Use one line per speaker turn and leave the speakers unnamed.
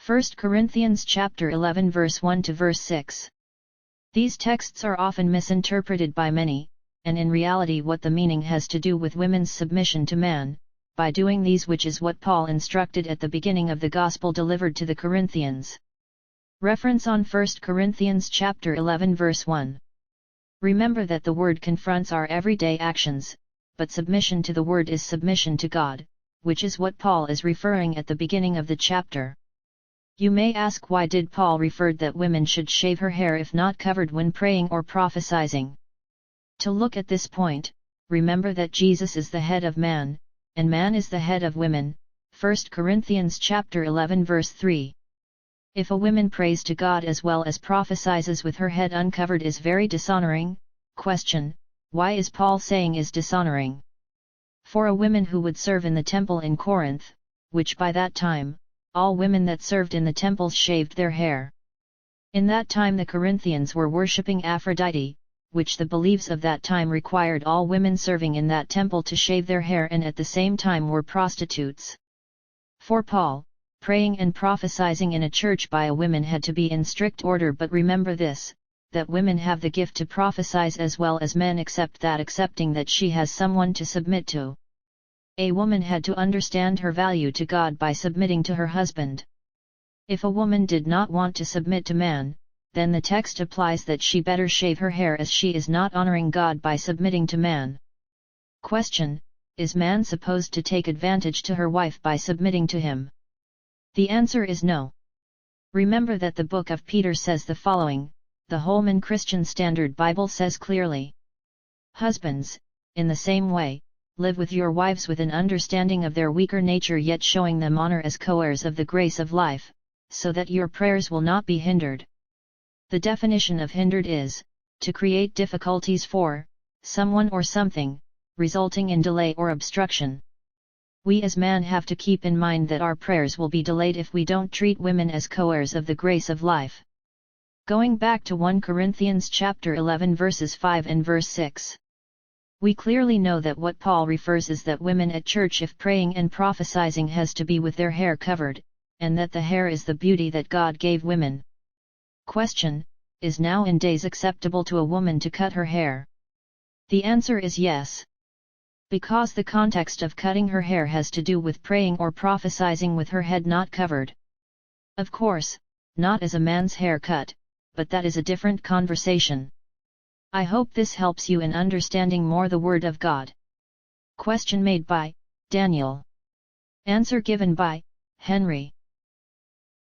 1 Corinthians chapter 11 verse 1 to verse 6. These texts are often misinterpreted by many, and in reality what the meaning has to do with women's submission to man, by doing these, which is what Paul instructed at the beginning of the gospel delivered to the Corinthians. Reference on 1 Corinthians chapter 11 verse 1. Remember that the word confronts our everyday actions, but submission to the word is submission to God, which is what Paul is referring at the beginning of the chapter. You may ask, why did Paul refer that women should shave her hair if not covered when praying or prophesying? To look at this point, remember that Jesus is the head of man, and man is the head of women, 1 Corinthians chapter 11 verse 3. If a woman prays to God as well as prophesies with her head uncovered is very dishonoring. Question: why is Paul saying is dishonoring? For a woman who would serve in the temple in Corinth, which by that time, all women that served in the temples shaved their hair. In that time the Corinthians were worshipping Aphrodite, which the beliefs of that time required all women serving in that temple to shave their hair, and at the same time were prostitutes. For Paul, praying and prophesying in a church by a woman had to be in strict order, but remember this, that women have the gift to prophesy as well as men, except that accepting that she has someone to submit to. A woman had to understand her value to God by submitting to her husband. If a woman did not want to submit to man, then the text applies that she better shave her hair, as she is not honoring God by submitting to man. Question: is man supposed to take advantage to her wife by submitting to him? The answer is no. Remember that the book of Peter says the following, the Holman Christian Standard Bible says clearly: husbands, in the same way, live with your wives with an understanding of their weaker nature, yet showing them honor as co-heirs of the grace of life, so that your prayers will not be hindered. The definition of hindered is, to create difficulties for someone or something, resulting in delay or obstruction. We as man have to keep in mind that our prayers will be delayed if we don't treat women as co-heirs of the grace of life. Going back to 1 Corinthians chapter 11 verses 5 and verse 6. We clearly know that what Paul refers is that women at church, if praying and prophesying, has to be with their hair covered, and that the hair is the beauty that God gave women. Question: is now in days acceptable to a woman to cut her hair? The answer is yes. Because the context of cutting her hair has to do with praying or prophesying with her head not covered. Of course, not as a man's haircut, but that is a different conversation. I hope this helps you in understanding more the Word of God. Question made by Daniel. Answer given by Henry.